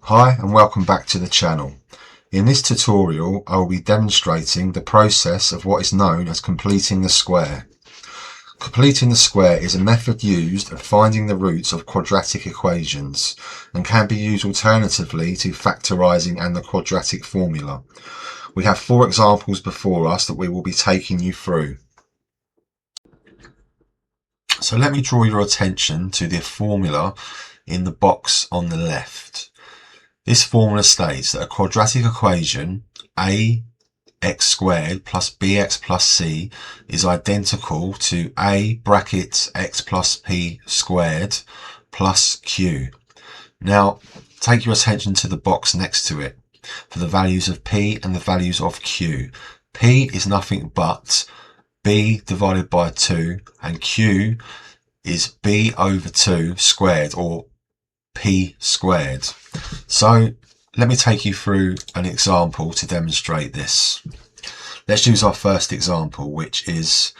Hi and welcome back to the channel. In this tutorial I will be demonstrating the process of what is known as completing the square. Completing the square is a method used of finding the roots of quadratic equations and can be used alternatively to factorising and the quadratic formula. We have 4 examples before us that we will be taking you through. So let me draw your attention to the formula in the box on the left. This formula states that a quadratic equation ax squared plus bx plus c is identical to a brackets x plus p squared plus q. Now take your attention to the box next to it for the values of p and the values of q. P is nothing but b divided by 2 and q is b over 2 squared, or p squared. So let me take you through an example to demonstrate this. Let's use our first example, which is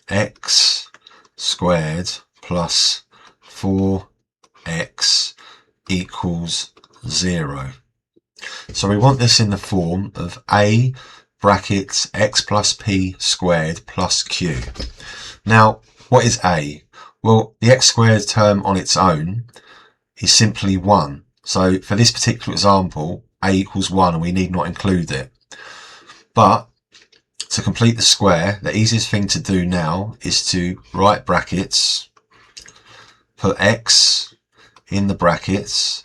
x squared plus 4x equals 0. So we want this in the form of a brackets x plus p squared plus q. Now what is a? Well, the x squared term on its own is simply 1. So for this particular example, a equals 1 and we need not include it. But to complete the square, the easiest thing to do now is to write brackets, put x in the brackets,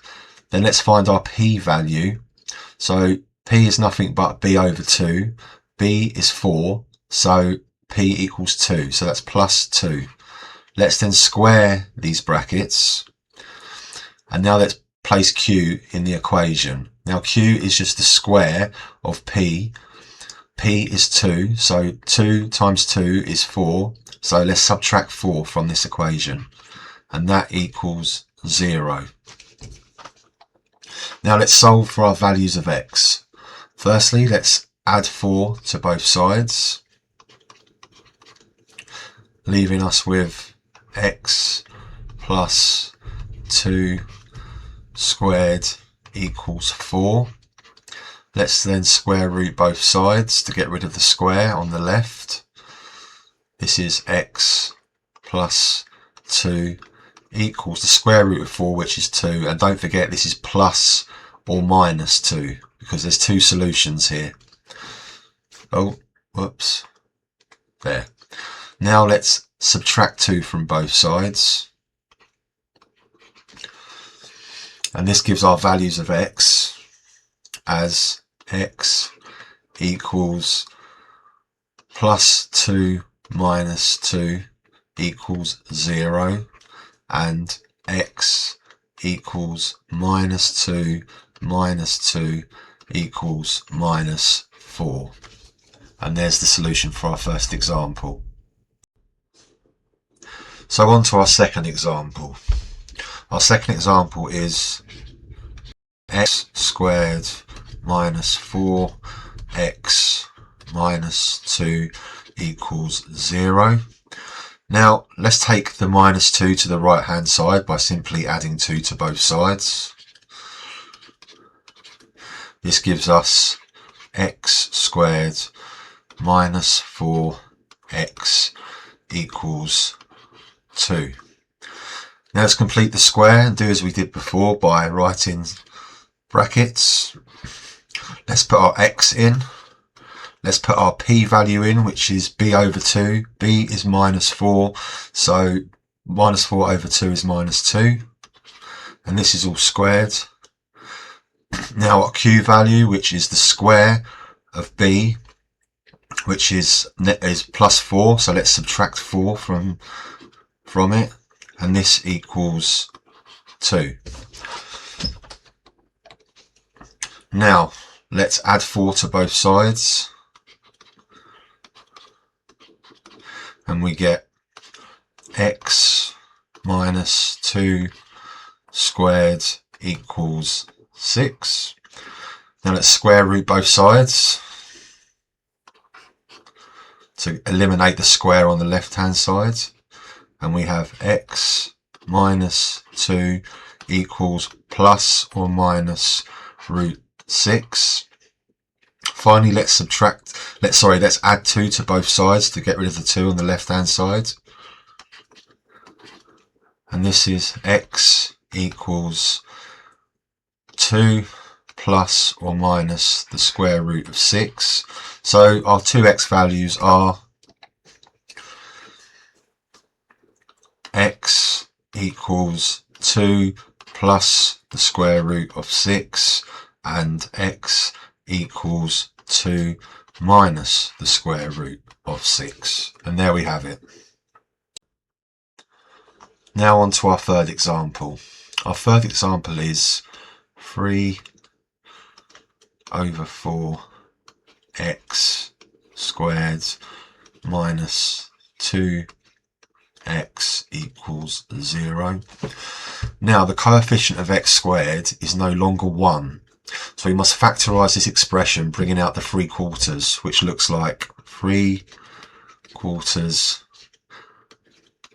then let's find our p value. So p is nothing but b over 2, b is 4, so p equals 2, so that's plus 2. Let's then square these brackets. And now let's place q in the equation. Now q is just the square of p. P is 2, so 2 times 2 is 4. So let's subtract 4 from this equation. And that equals 0. Now let's solve for our values of x. Firstly, let's add 4 to both sides, leaving us with x plus 2 squared equals 4. Let's then square root both sides to get rid of the square on the left. This is x plus 2 equals the square root of 4, which is 2. And don't forget, this is plus or minus 2 because there's 2 solutions here. Oh, whoops. There. Now let's subtract 2 from both sides. And this gives our values of x as x equals plus 2 minus 2 equals 0 and x equals minus 2 minus 2 equals minus 4. And there's the solution for our first example. So on to our second example. Our second example is x squared minus 4x minus 2 equals 0. Now let's take the minus 2 to the right hand side by simply adding 2 to both sides. This gives us x squared minus 4x equals 2. Now let's complete the square and do as we did before by writing brackets. Let's put our x in. Let's put our p value in, which is b over 2. b is minus 4, so minus 4 over 2 is minus 2. And this is all squared. Now our q value, which is the square of b, which is plus 4. So let's subtract 4 from it. And this equals 2. Now let's add 4 to both sides. And we get x minus 2 squared equals 6. Now let's square root both sides to eliminate the square on the left hand side. And we have x minus 2 equals plus or minus root 6. Finally, let's add 2 to both sides to get rid of the 2 on the left hand side. And this is x equals 2 plus or minus the square root of 6. So our 2x values are x equals 2 plus the square root of 6 and x equals 2 minus the square root of 6. And there we have it. Now on to our third example. Our third example is 3 over 4 x squared minus 2x equals 0. Now the coefficient of x squared is no longer 1. So we must factorise this expression, bringing out the 3/4, which looks like 3/4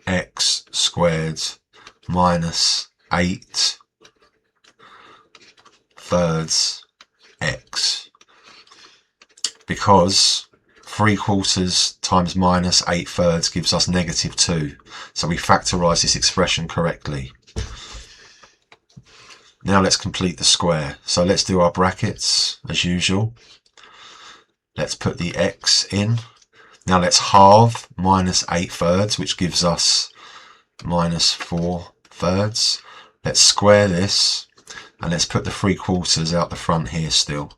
x squared minus 8/3 x. Because 3/4 times minus 8/3 gives us -2. So we factorise this expression correctly. Now let's complete the square. So let's do our brackets as usual. Let's put the x in. Now let's halve minus 8/3, which gives us -4/3. Let's square this, and let's put the 3/4 out the front here still.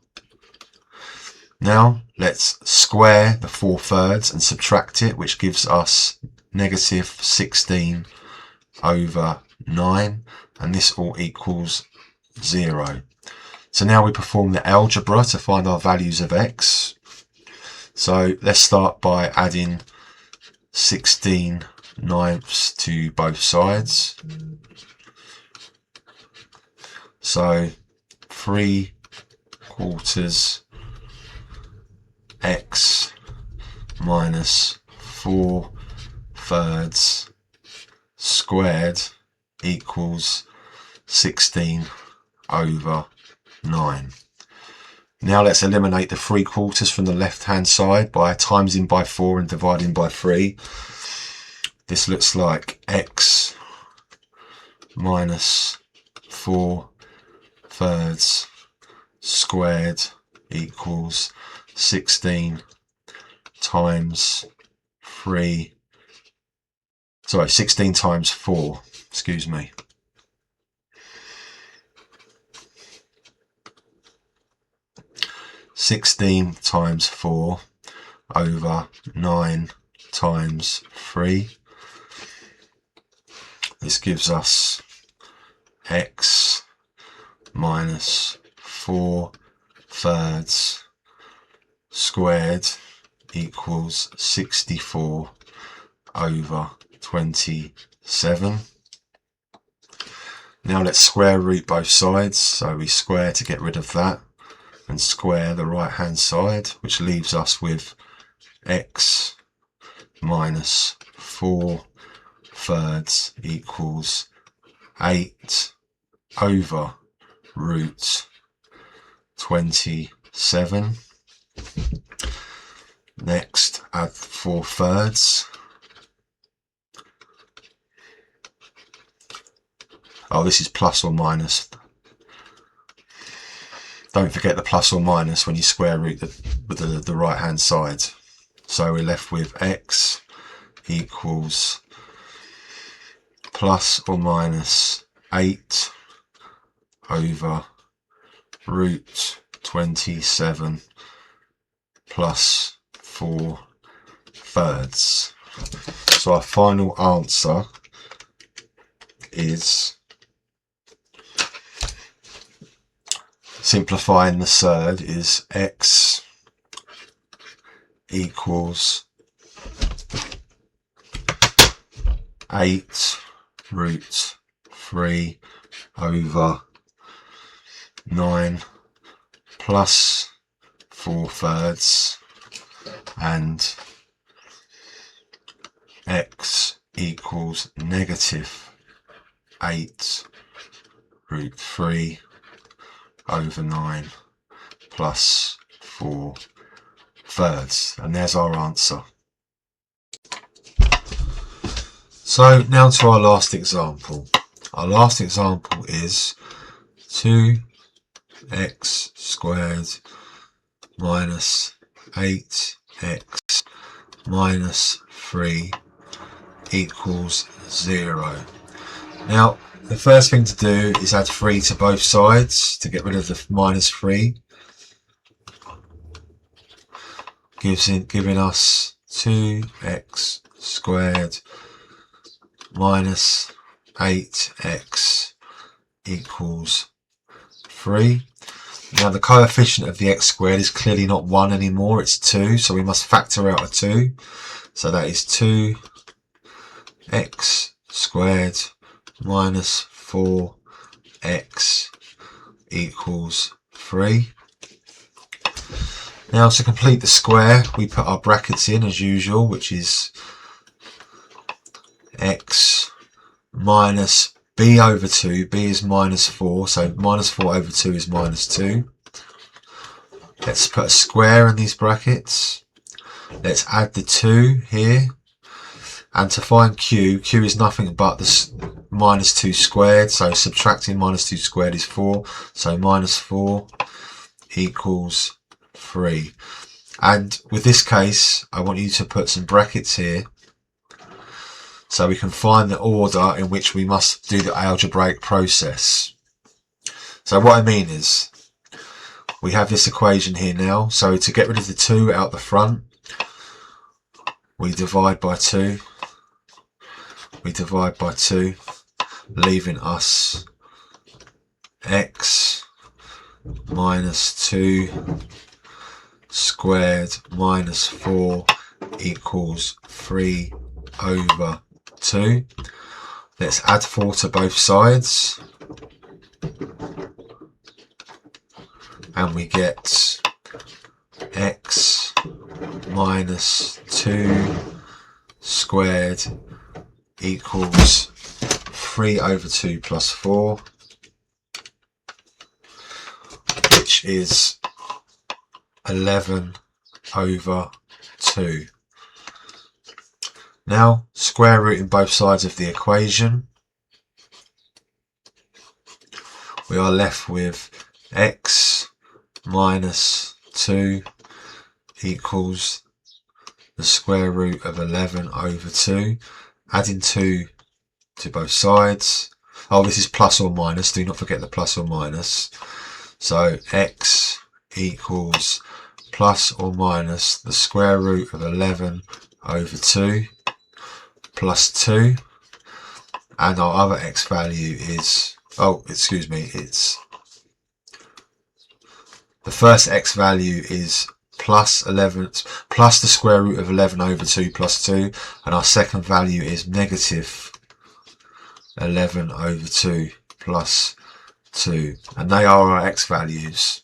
Now let's square the 4/3 and subtract it, which gives us -16/9, and this all equals 0. So now we perform the algebra to find our values of x. So let's start by adding 16/9 to both sides. So 3/4 x minus 4/3 squared equals 16/9. Now let's eliminate the 3/4 from the left hand side by timesing by 4 and dividing by 3. This looks like x minus 4/3 squared equals 16 times 4, excuse me. (16 times 4 over 9 times 3). This gives us x minus 4/3 squared equals 64/27. Now let's square root both sides. So we square to get rid of that, and square the right hand side, which leaves us with x minus 4/3 equals 8/27. Next, add 4/3. Oh, this is plus or minus. Don't forget the plus or minus when you square root the right hand side. So we're left with x equals plus or minus 8/27 plus 4/3. So our final answer is, simplifying the third, is x equals 8√3 over 9 plus 4/3, and x equals -8 root 3 over 9 plus 4 thirds. And there's our answer. So now to our last example. Our last example is 2x squared minus 8x minus 3 equals 0. Now, the first thing to do is add 3 to both sides to get rid of the minus 3. Giving us 2x squared minus 8x equals 3. Now the coefficient of the x squared is clearly not 1 anymore, it's 2, so we must factor out a 2. So that is 2x squared minus 4x equals 3. Now to complete the square, we put our brackets in as usual, which is x minus b over 2. B is minus 4, so minus 4 over 2 is minus 2. Let's put a square in these brackets. Let's add the 2 here. And to find q, q is nothing but the minus 2 squared, so subtracting minus 2 squared is 4. So minus 4 equals 3. And with this case, I want you to put some brackets here so we can find the order in which we must do the algebraic process. So what I mean is, we have this equation here now, so to get rid of the 2 out the front, we divide by 2, leaving us x minus 2 squared minus 4 equals 3 over 2. Let's add 4 to both sides, and we get x minus 2 squared equals 3 over 2 plus 4, which is 11 over 2. Now, square rooting both sides of the equation, we are left with x minus 2 equals the square root of 11 over 2. Adding 2 to both sides. Oh, this is plus or minus. Do not forget the plus or minus. So x equals plus or minus the square root of 11 over 2 plus 2. And our other x value is, it's the first x value is plus 11 plus the square root of 11 over 2 plus 2, and our second value is negative 11 over 2 plus 2, and they are our x values.